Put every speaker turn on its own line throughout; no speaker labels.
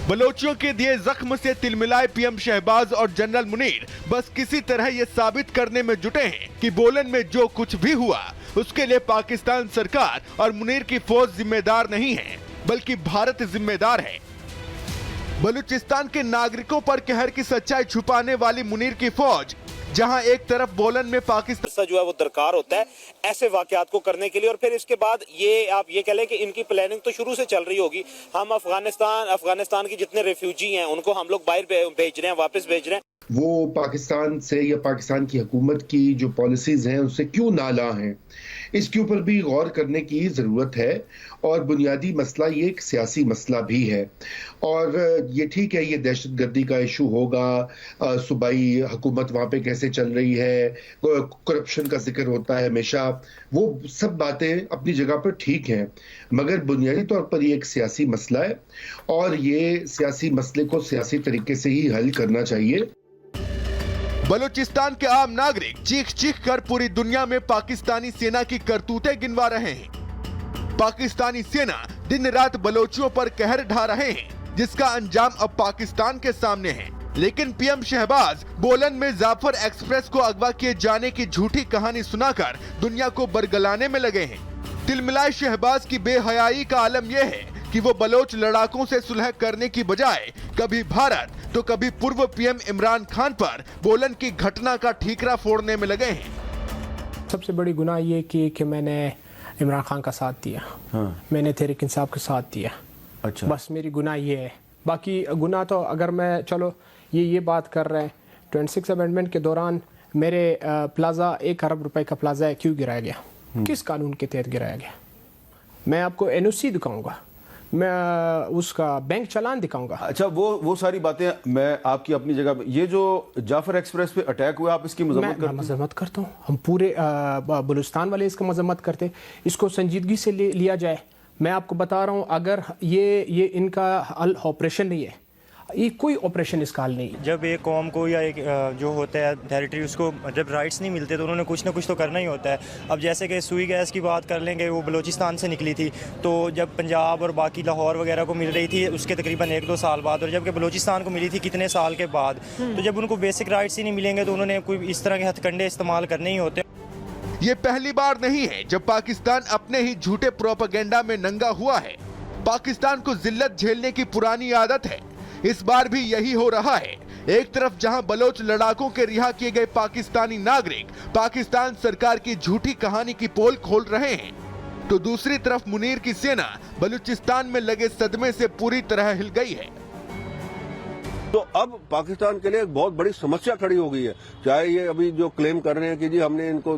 बलोचियों के दिए जख्म से तिलमिलाए पीएम शहबाज और जनरल मुनीर बस किसी तरह ये साबित करने में जुटे हैं कि बोलन में जो कुछ भी हुआ उसके लिए पाकिस्तान सरकार और मुनीर की फौज जिम्मेदार नहीं है, बल्कि भारत जिम्मेदार है। बलूचिस्तान के नागरिकों पर कहर की सच्चाई छुपाने वाली मुनीर की फौज जहां एक तरफ बोलन में पाकिस्तान
जो है वो दरकार होता है ऐसे वाकयात को करने के लिए, और फिर इसके बाद ये आप ये कह लें कि इनकी प्लानिंग तो शुरू से चल रही होगी। हम अफगानिस्तान की जितने रेफ्यूजी हैं उनको हम लोग बाहर भेज रहे हैं, वापस भेज रहे हैं।
वो पाकिस्तान से या पाकिस्तान की हुकूमत की जो पॉलिसीज हैं उससे क्यों नाला हैं, इसके ऊपर भी गौर करने की ज़रूरत है। और बुनियादी मसला ये एक सियासी मसला भी है। और ये ठीक है, ये दहशतगर्दी का इशू होगा, सूबाई हुकूमत वहाँ पे कैसे चल रही है, करप्शन का जिक्र होता है हमेशा, वो सब बातें अपनी जगह पर ठीक हैं, मगर बुनियादी तौर पर ये एक सियासी मसला है और ये सियासी मसले को सियासी तरीके से ही हल करना चाहिए।
बलूचिस्तान के आम नागरिक चीख चीख कर पूरी दुनिया में पाकिस्तानी सेना की करतूतें गिनवा रहे हैं। पाकिस्तानी सेना दिन रात बलोचियों पर कहर ढा रहे हैं, जिसका अंजाम अब पाकिस्तान के सामने है। लेकिन पीएम शहबाज बोलन में जाफर एक्सप्रेस को अगवा किए जाने की झूठी कहानी सुनाकर दुनिया को बरगलाने में लगे हैं। तिलमिलाए शहबाज की बेहयाई का आलम यह है कि वो बलोच लड़ाकों से सुलह करने की बजाय कभी भारत तो कभी पूर्व पीएम इमरान खान पर बोलन की घटना का ठीकरा फोड़ने में लगे हैं।
सबसे बड़ी गुनाह ये कि मैंने इमरान खान का साथ दिया। हाँ। मैंने तहरीक इंसाफ का साथ दिया। अच्छा। बस मेरी गुनाह ये है। बाकी गुनाह तो अगर मैं चलो ये बात कर रहे हैं 26 अमेंडमेंट के दौरान मेरे प्लाजा 1 अरब रुपए का प्लाजा क्यों गिराया गया, किस कानून के तहत गिराया गया? मैं आपको एनओसी दिखाऊंगा, मैं उसका बैंक चालान दिखाऊंगा।
अच्छा, वो सारी बातें मैं आपकी अपनी जगह। ये जो जाफर एक्सप्रेस पे अटैक हुआ, आप इसकी
मजम्मत करता हूँ। हम पूरे बलूचिस्तान वाले इसका मजम्मत करते, इसको संजीदगी से लिया जाए। मैं आपको बता रहा हूँ, अगर ये इनका हल ऑपरेशन नहीं है, ये कोई ऑपरेशन इसका हल नहीं।
जब एक कौम को या एक जो होता है टेरिटरी, उसको जब राइट्स नहीं मिलते तो उन्होंने कुछ ना कुछ तो करना ही होता है। अब जैसे कि सुई गैस की बात कर लेंगे, वो बलूचिस्तान से निकली थी, तो जब पंजाब और बाकी लाहौर वगैरह को मिल रही थी उसके तकरीबन 1-2 साल बाद, और जबकि बलूचिस्तान को मिली थी कितने साल के बाद, तो जब उनको बेसिक राइट्स ही नहीं मिलेंगे तो उन्होंने कोई इस तरह के हथकंडे इस्तेमाल करने ही होते।
ये पहली बार नहीं है जब पाकिस्तान अपने ही झूठे प्रोपेगेंडा में नंगा हुआ है। पाकिस्तान को जिल्लत झेलने की पुरानी आदत है, इस बार भी यही हो रहा है। एक तरफ जहां बलोच लड़ाकों के रिहा किए गए पाकिस्तानी नागरिक पाकिस्तान सरकार की झूठी कहानी की पोल खोल रहे हैं, तो दूसरी तरफ मुनीर की सेना बलूचिस्तान में लगे सदमे से पूरी तरह हिल गई है।
तो अब पाकिस्तान के लिए एक बहुत बड़ी समस्या खड़ी हो गई है। चाहे ये अभी जो क्लेम कर रहे हैं कि जी हमने इनको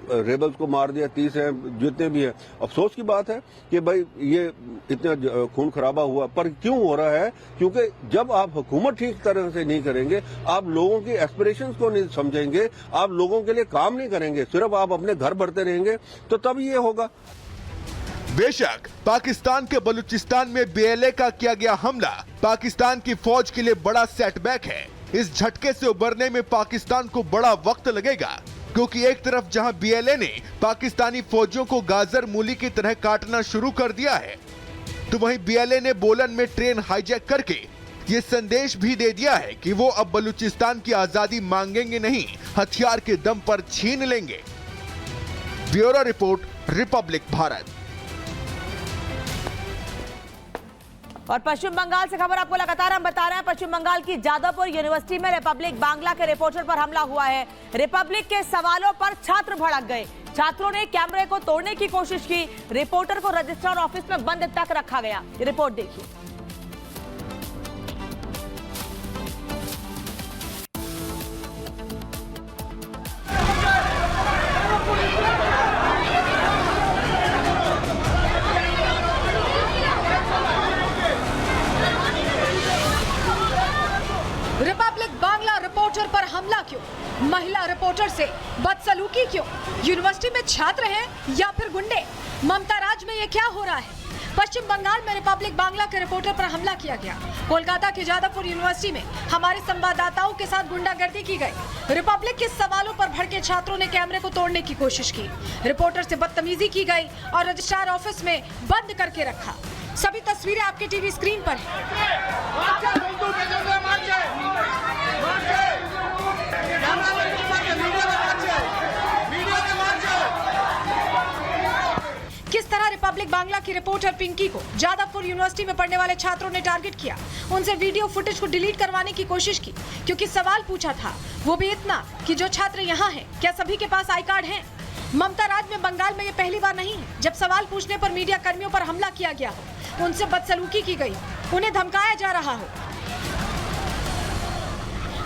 रेबल्स को मार दिया, 30 हैं, जितने भी हैं, अफसोस की बात है कि भाई ये इतना खून खराबा हुआ। पर क्यों हो रहा है? क्योंकि जब आप हुकूमत ठीक तरह से नहीं करेंगे, आप लोगों की एस्पिरेशंस को नहीं समझेंगे, आप लोगों के लिए काम नहीं करेंगे, सिर्फ आप अपने घर भरते रहेंगे, तो तब ये होगा।
बेशक पाकिस्तान के बलूचिस्तान में बीएलए का किया गया हमला पाकिस्तान की फौज के लिए बड़ा सेटबैक है। इस झटके से उबरने में पाकिस्तान को बड़ा वक्त लगेगा, क्योंकि एक तरफ जहां बीएलए ने पाकिस्तानी फौजियों को गाजर मूली की तरह काटना शुरू कर दिया है, तो वहीं बीएलए ने बोलन में ट्रेन हाईजैक करके ये संदेश भी दे दिया है कि वो अब बलूचिस्तान की आजादी मांगेंगे नहीं, हथियार के दम पर छीन लेंगे। Bureau report, Republic Bharat.
और पश्चिम बंगाल से खबर आपको लगातार हम बता रहे हैं। पश्चिम बंगाल की जादवपुर यूनिवर्सिटी में रिपब्लिक बांग्ला के रिपोर्टर पर हमला हुआ है। रिपब्लिक के सवालों पर छात्र भड़क गए। छात्रों ने कैमरे को तोड़ने की कोशिश की। रिपोर्टर को रजिस्ट्रार ऑफिस में बंद तक रखा गया। रिपोर्ट देखिए।
रिपब्लिक बांग्ला रिपोर्टर पर हमला क्यों? महिला रिपोर्टर से बदसलूकी क्यों? यूनिवर्सिटी में छात्र हैं या फिर गुंडे? ममता राज में ये क्या हो रहा है? पश्चिम बंगाल में रिपब्लिक बांग्ला के रिपोर्टर पर हमला किया गया। कोलकाता के जादवपुर यूनिवर्सिटी में हमारे संवाददाताओं के साथ गुंडागर्दी की गई। रिपब्लिक के सवालों पर भड़के छात्रों ने कैमरे को तोड़ने की कोशिश की। रिपोर्टर से बदतमीजी की गई और रजिस्ट्रार ऑफिस में बंद करके रखा। सभी तस्वीरें आपके टीवी स्क्रीन पर हैं। की रिपोर्टर पिंकी को जादवपुर यूनिवर्सिटी में पढ़ने वाले छात्रों ने टारगेट किया। उनसे वीडियो फुटेज को डिलीट करवाने की कोशिश की, क्योंकि सवाल पूछा था, वो भी इतना कि जो छात्र यहाँ हैं, क्या सभी के पास आई कार्ड हैं? ममता राज में बंगाल में ये पहली बार नहीं है जब सवाल पूछने पर मीडिया कर्मियों पर हमला किया गया हो, उनसे बदसलूकी की गई, उन्हें धमकाया जा रहा हो।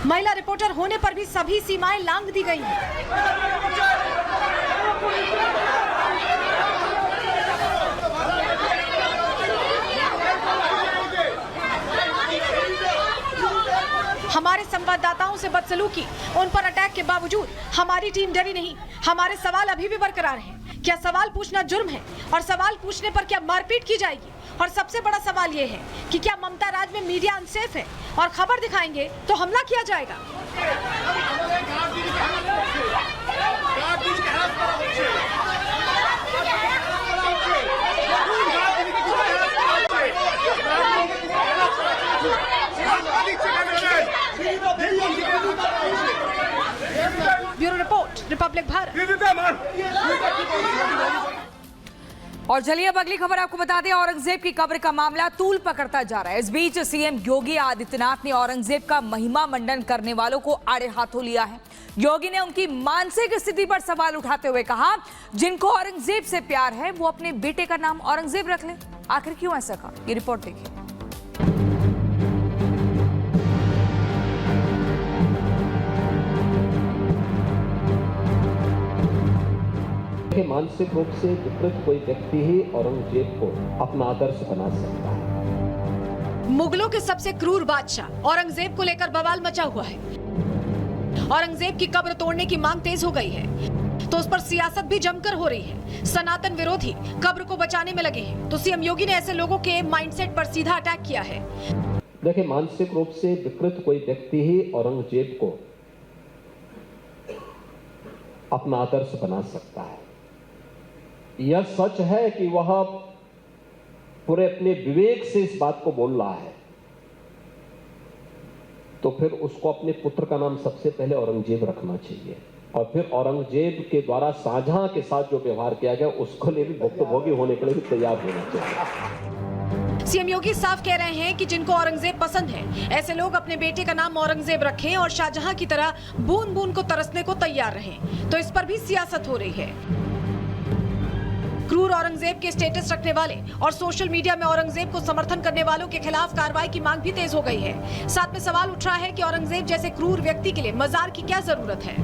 महिला रिपोर्टर होने पर भी सभी सीमाएं लांघ दी गई हैं। हमारे संवाददाताओं से बदसलूकी, उन पर अटैक के बावजूद हमारी टीम डरी नहीं। हमारे सवाल अभी भी बरकरार हैं। क्या सवाल पूछना जुर्म है? और सवाल पूछने पर क्या मारपीट की जाएगी? और सबसे बड़ा सवाल ये है कि क्या ममता राज में मीडिया अनसेफ है और खबर दिखाएंगे तो हमला किया जाएगा? Bureau report, Republic Bharat.
और चलिए अब अगली खबर आपको बता दें, औरंगजेब की कब्र का मामला तूल पकड़ता जा रहा है। इस बीच सीएम योगी आदित्यनाथ ने औरंगजेब का महिमा मंडन करने वालों को आड़े हाथों लिया है। योगी ने उनकी मानसिक स्थिति पर सवाल उठाते हुए कहा, जिनको औरंगजेब से प्यार है वो अपने बेटे का नाम औरंगजेब रख ले। आखिर क्यों ऐसा कहा, ये रिपोर्ट देखिए।
मानसिक रूप से विकृत कोई व्यक्ति ही औरंगजेब को अपना आदर्श बना सकता है।
मुगलों के सबसे क्रूर बादशाह औरंगजेब को लेकर बवाल मचा हुआ है। औरंगजेब की कब्र तोड़ने की मांग तेज हो गई है, तो उस पर सियासत भी जमकर हो रही है। सनातन विरोधी कब्र को बचाने में लगे हैं, तो सीएम योगी ने ऐसे लोगों के माइंडसेट पर सीधा अटैक किया है।
देखिए, मानसिक रूप से विकृत कोई व्यक्ति ही औरंगजेब को अपना आदर्श बना सकता है। यह सच है कि वह पूरे अपने विवेक से इस बात को बोल रहा है, तो फिर उसको अपने पुत्र का नाम सबसे पहले औरंगजेब रखना चाहिए, और फिर औरंगजेब के द्वारा शाहजहां के साथ जो व्यवहार किया गया उसको लिए भी भुक्तभोगी होने के लिए भी तैयार होना चाहिए।
सीएम योगी साफ कह रहे हैं कि जिनको औरंगजेब पसंद है, ऐसे लोग अपने बेटे का नाम औरंगजेब रखें और शाहजहां की तरह बूंद बूंद को तरसने को तैयार रहें। तो इस पर भी सियासत हो रही है। क्रूर औरंगजेब के स्टेटस रखने वाले और सोशल मीडिया में औरंगजेब को समर्थन करने वालों के खिलाफ कार्रवाई की मांग भी तेज हो गई है। साथ में सवाल उठ रहा है कि औरंगजेब जैसे क्रूर व्यक्ति के लिए मजार की क्या जरूरत है।